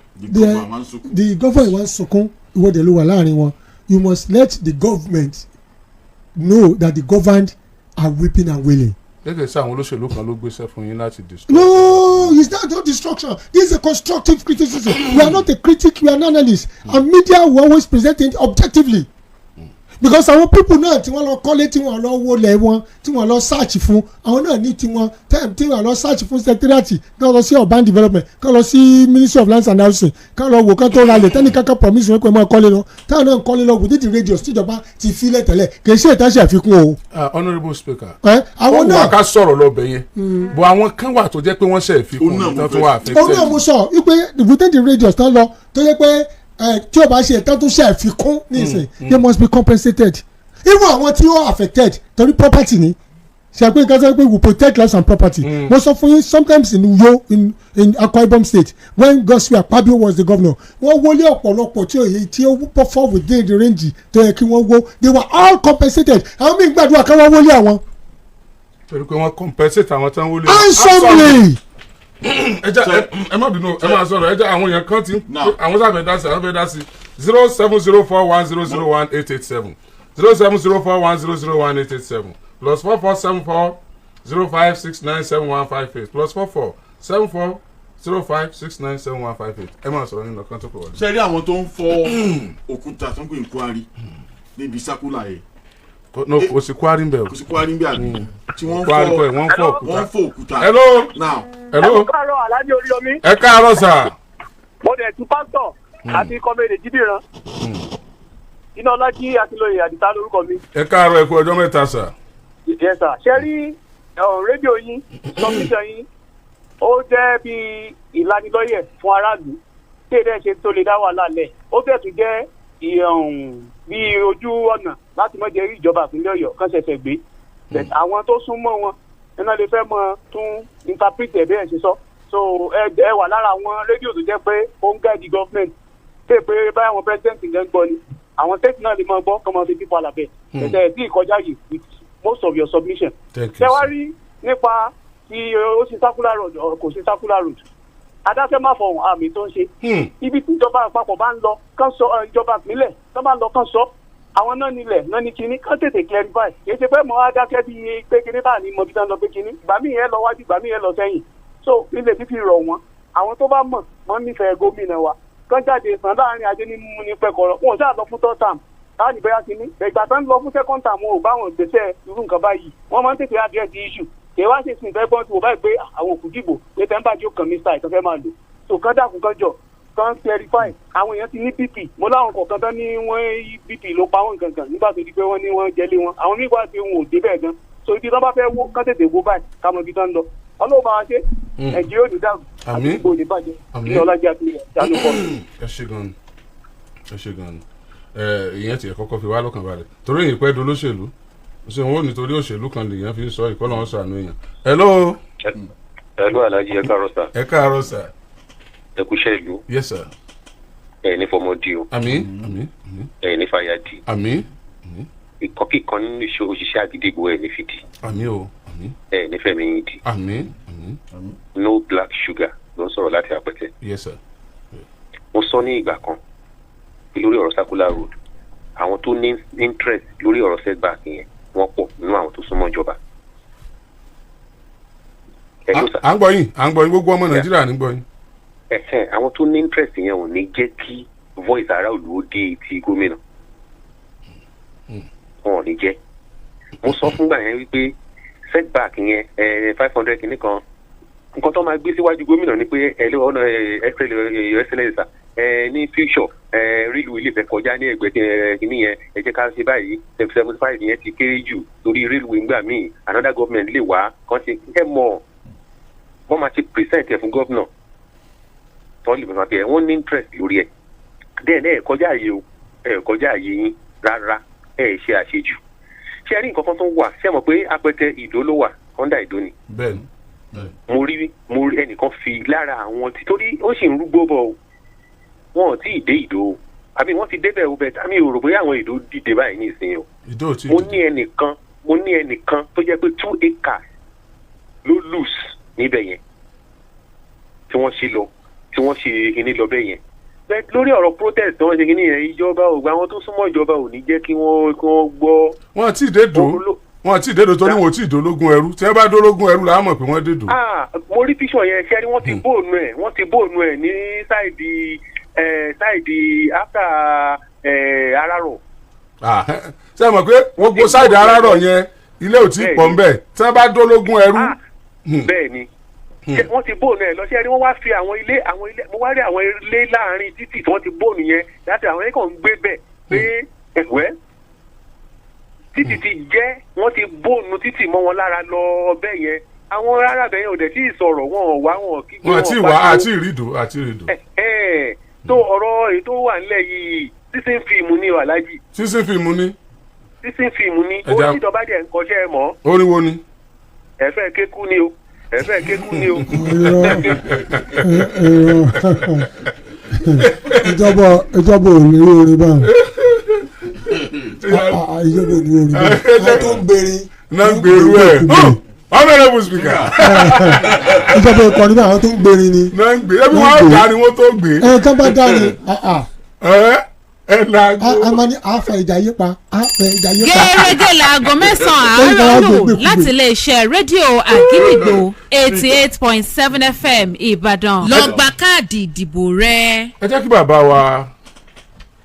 government wan sokun ìwọ́de ló wà láàrin wọn you must let the government know that the governed are weeping and wailing. gẹ́gẹ́ sí àwọn olóṣèlú kan ló gbéṣẹ́ fún yín láti destroy. No, it's not destruction. This is a constructive criticism. We are not a critic, we are an analyst. And media will always present it objectively. Because àwọn people náà tí wọ́n lọ kọ́lé tí wọ́n lọ wọlé wọn tí wọ́n lọ search fún àwọn náà ní tiwọn time tí wọ́n lọ search fún secretariat kán lọ sí urban development kán lọ sí ministry of lands and housing kán lọ wò kán tó ralẹ̀ tẹ́ni kankan promise wọn pé máa kọ́lé lọ táwọn náà ń kọ́lé lọ within the radius tíjọba ti filẹ̀ tẹ́lẹ̀ kì í ṣe ìtàṣe àfikún o. honourable speaker àwọn náà wọ́n wá ká sọ̀rọ̀ lọ́bẹ̀ yẹn bọ̀ àwọn kan wà tó jẹ́ pé wọ́n ṣe ìfikún tó wà affected. òun náà mo sọ wípé within the radius tán lọ tó yẹ pé tí o bá ṣe ìtàn tó ṣe àfikún nísìn they must be compensated. Even àwọn tí ó affected torí property ni ṣe pé nǹkan sọ pé we protect lives and property. mo sọ fún yín sometimes in Uyo in Akwa Ibom state when Godswill Akpabio was the governor wọ́n wọlé ọ̀pọ̀lọpọ̀ tí ó perform within the range tó yẹ kí wọ́n wó they were all compensated àwọn míì gbàdúrà kí wọ́n wọlé àwọn. torí pé wọ́n compensate àwọn tí wọ́n wọlé. handsomely. ẹ má bínú ẹ máa sọ̀rọ̀ ẹ jẹ́ àwọn èèyàn kan tí àwọn sábẹ̀ dá sí àwọn fẹ́ dá sí 07041001887 07041001887 plus 447405697158 plus 447405697158 ẹ máa sọ̀rọ̀ nínú ọ̀kan tó kọ̀ wọlé. ṣe rí àwọn tó ń fọ́ òkúta tó ń pè ní kwari níbi sákúlà yẹn no kò sí kwari ń bẹ̀ o. kò sí kwari ń bẹ̀ àbí tí wọ́n fọ́ òkúta. hello. now. hello. ẹ káàárọ̀ Alhaji Oriyomi. ẹ káàárọ̀ sà. mo dẹ̀ tún pásítọ̀ àti kọ́mẹ́rẹ́ jídìran. iná ọlájí àti lóye àdìsá lórúkọ mi. ẹ káàárọ̀ ẹ kú ọjọ́ mẹ́ta sà. yes sir. ṣe rí rédíò yín tọ́míṣàn yín ó jẹ́ bí ìlanilọ́yẹ̀ fún aráàlú tí èdè ṣe tó lè dá wàhálà lẹ̀ ó bẹ̀ tún jẹ́ bí ojú ọ̀nà láti mọ̀ jẹ́ ìjọba ìpínlẹ̀ Ọ̀yọ́ kan ṣẹ̀ṣẹ̀ gbé àwọn tó súnmọ́ wọn iná lè fẹ́ mọ tún interpret ẹ̀ bẹ́ẹ̀ ṣe sọ so ẹ wà lára àwọn rédíò tó jẹ́ pé ó ń guide government pé báyà wọn president ń gbọ́ ni àwọn state náà lè máa gbọ́ kọ́ máa fi pípa làbẹ́ ẹ̀sẹ̀ tí ìkọjá yìí with most of your submission. ṣé wá rí nípa tí ó ṣe circular road kò ṣe circular road adáfẹ́ má fọhùn àmì tó ń ṣe ibi tí ìjọba àpapọ̀ bá ń lọ kán sọ ìjọba ìpínlẹ̀ tó bá ń lọ kán sọ àwọn náà nílẹ̀ náà ní kinní kán tètè clarify kì í ṣe pé mọ́ adákẹ́ bíi pé kinní bá ní mọ̀ bí tán lọ pé kinní ìgbà míì yẹn lọ wájú ìgbà míì yẹn lọ sẹ́yìn so ilé fífi rọ̀ wọ́n àwọn tó bá mọ̀ wọ́n nífẹ̀ẹ́ gómìnà wa kán jáde sàn láàrin ajé ní mú ní pẹ́kọ̀rọ̀ wọn ò sáà lọ fún third term láti bẹ́yà kinní ìgbà tán lọ fún second term wọn ò bá wọn gbèsè irú nǹkan báyìí wọ́n máa ń tètè address the issue kì í wá ṣe sìn fẹ́ gbọ́n tí wọ́n báyìí pé àwọn òkú dìbò pé tẹ́ńbàjì ó kàn mí sáà ìtọ́fẹ́ máa lò so kán dàkún kán jọ kan clarify àwọn èèyàn ti ní bp mo láwọn kọ̀ọ̀kan tán ní wọ́n bp ló pa wọ́n gangan nígbà tó di pé wọ́n ní wọ́n jẹ́lé wọn àwọn nígbà tí wọn ò dé bẹ́ẹ̀ gan so ibi tán bá fẹ́ wó kán tètè wó báyìí ká mọ ibi tán lọ ọlọ́run bá wa ṣe nàìjíríà ò ní dàrú àti ìbò ní bàjẹ́ ní ọlájà tó yẹ jáde pọ̀. ẹ ṣe gan ìyẹn tiẹ̀ kọ́kọ́ fi wá lọ́kàn balẹ̀ torí èyí pẹ́ dolóṣèlú ṣé wọn ò nítorí òṣèlú kan lèèyàn fi ń sọ ìkọlọ́ wọn sànú èèyàn. hello. hello Alhaji ẹ káàárọ̀ sà. ẹ káàárọ̀ sà. ẹ kú iṣẹ́ ìlú. yes sir. ẹ ní fọmọdé o. àmín. ẹ ní fàyàdì. àmín. ìkọ́kíkan nínú iṣẹ́ òṣìṣẹ́ àgídégbò ẹ ní fìdí. àmín o. àmín. ẹ ní fẹ̀mí yín di. àmín. no black sugar ló ń sọ̀rọ̀ láti Àpẹtẹ. yes sir. mo sọ ní ìgbà kan lórí ọ̀rọ̀ circular road àwọn tó ní interest lórí ọ̀rọ̀ setback yẹn wọ́n pọ̀ nínú àwọn tó súnmọ́ ìjọba. à ń gbọ́ yín gbogbo ọmọ Nàìjíríà ní gbọ́ yín. àwọn tó ní interest yẹn ò ní jẹ́ kí voice ara òlu ó dé ti gómìnà wọn ò ní jẹ́. mo sọ fúngbà yẹn wípé setback yẹn 500 kìíní kan nǹkan tó máa gbé síwájú gómìnà ni pé ọ̀nà excellence ní future rílu ilé ìfẹ́ kọjá ní ẹgbẹ́ kìíní yẹn ẹ jẹ́ ká ṣe báyìí 75 yẹn ti kéré jù torí railway ńgbà míì another government lè wá kàn ṣe mọ̀ wọ́n máa ti present ẹ̀ fún gómìnà tọ́lì bàbá pé wọ́n ní interest lórí ẹ̀ dẹ́ẹ̀ kọjá àyè o kọjá àyè yín rárá ṣe àṣejù ṣé ẹ rí nǹkan kan tó wà ṣé ẹ mọ̀ pé Apẹtẹ Ìdó ló wà under Ìdó ni. bẹ́ẹ̀ni. mo rí ẹnìkan fi lára àwọn torí ó sì ń rúgbó bọ̀ o wọn ò tí ì dé Ìdó o àbí wọ́n ti débẹ̀ o bẹ́ẹ̀ àmì ò rò bóyá àwọn Ìdó dìde báyìí ní ìsìn o. Ìdó tí. mo ní ẹnìkan tó jẹ́ pé 2 acres ló loose níbẹ̀ yẹn tí wọ́n ṣe kíní lọ bẹ́ẹ̀ yẹn bẹ́ẹ̀ lórí ọ̀rọ̀ protest tí wọ́n ṣe kíní yẹn ìjọba ò gba àwọn tó súnmọ́ ìjọba ò ní jẹ́ kí wọ́n gbọ́. wọ́n ti dé dò torí wọn ò tí ì dológun ẹrú tí wọ́n bá dológun ẹrú làá mọ̀ pé wọ́n dé dò. mo rí píṣọ̀ yẹn ṣẹ́rí wọ́n ti bóònù ẹ̀ ní sáìdì after Arárọ̀. ṣé ẹ mọ̀ pé gbogbo sáìdì Arárọ̀ yẹn ilé ò tí ì pọ̀ ń bẹ̀ tí wọ́n bá dológun ẹrú. bẹ́ẹ̀ ni wọ́n ti bóònù ẹ̀ lọ sí ẹni wọ́n wá fi àwọn ilé mo wá rí àwọn ilé láàrin títì tí wọ́n ti bóònù yẹn láti àwọn ẹ̀kọ́ ń gbé bẹ̀ pé ẹ̀wẹ́ títì ti jẹ́ wọ́n ti bóònù títì mọ́ wọn lára lọ ọbẹ̀ yẹn àwọn arábẹ̀ yẹn ò dẹ̀ tí ì sọ̀rọ̀ wọn ò wá wọn kí wọn àti ìwà àti ìrìdò. tó ọ̀rọ̀ èyí tó wà nílẹ̀ yìí sísìn fíìmù ni Alhaji. sísìn fíìmù ni. ó ti dọ̀bá jẹ́ nǹkan ṣẹ́ ẹ mọ́. orin wo ni. ẹ̀fẹ́ kékú ni o. ìjọba ò ní orin báwọn ìjọba ò ní orin báwọn àwọn tó ń gbèrè. náà ń gbèrú ẹ̀ honourable speaker. ìjọba ìkọ́ni báwọn àwọn tó ń gbèrè ni. náà ń gbé ẹbí wọn dá ni wọn tó gbé. tó bá dá ni amani àfẹ ìjàyè pa gẹ́gẹ́ láago 9 àárọ̀ lù láti iléeṣẹ́ rédíò àgídìgbò 88.7 FM Ìbàdàn. lọ gba káàdì ìdìbò rẹ. ẹ jẹ́ kí bàbá wa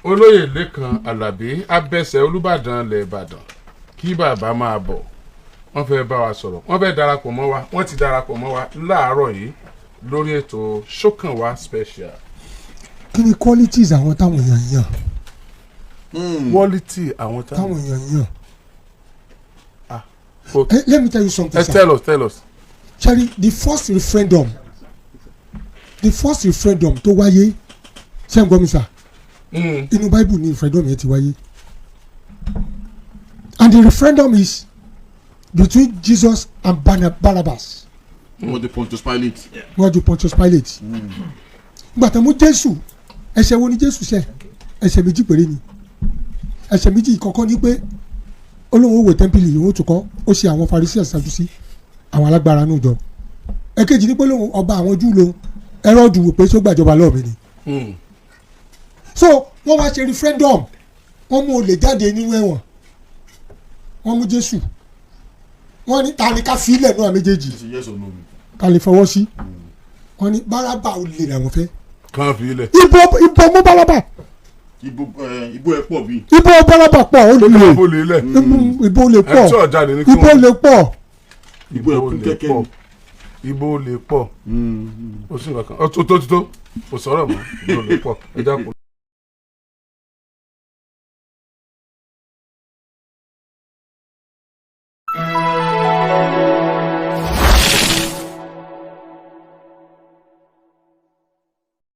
olóyè Lékan Àlàbí Abẹ́sẹ̀ Olúbàdàn ilẹ̀ Ìbàdàn kí bàbá máa bọ̀ wọ́n fẹ́ bá wa sọ̀rọ̀ wọ́n fẹ́ darapọ̀ mọ́ wa wọ́n ti darapọ̀ mọ́ wa láàárọ̀ yìí lórí ètò Ṣókànwá special. kí ni qualities àwọn táwọn èèyàn yàn. quality àwọn táwọn èèyàn yàn. let me tell you something, sir. Tell us. Charlie, the first referendum tó wáyé ṣé ń gbọ́ mi sà inú Bible ni referendum yẹn ti wáyé and the referendum is between Jesus and Barabbas. wọ́n di Pontius Pilate. gbàtà mú Jésù ẹ̀ṣẹ̀ wo ni Jésù ṣẹ̀ ẹ̀ṣẹ̀ méjì péré ni ẹ̀ṣẹ̀ méjì kọ̀ọ̀kan ni pé olóhùn òwe tẹ́ḿpìlì yòówó tó kọ́ ó ṣe àwọn Farisí Sadusí àwọn alágbára nù jọ èkejì ní pé lóhùn ọba àwọn Júù lòun Hẹ́rọ́dù wò pé ṣó gbàjọba lọ́ọ̀ mi ni. So wọ́n wá ṣe referendum wọ́n mú olè jáde nínú ẹ̀wọ̀n wọ́n mú Jésù wọ́n ní ta ni ká fi ilẹ̀ náà méjèèjì ká lè fọwọ́ sí wọ́n ní Bárábà olè làwọn fẹ́. kàn fi ilẹ̀. ibo mú Bárábà. ibo ẹ pọ̀ bí. ibo Bárábà pọ̀ ó lè lè ibo lè pọ̀ ibo lè pọ̀. ibo ẹ kún kẹ́kẹ́ ni. ibo lè pọ̀ o sì nǹkan kan tó o sọ̀rọ̀ mọ́ ibo lè pọ̀ ẹ dákun.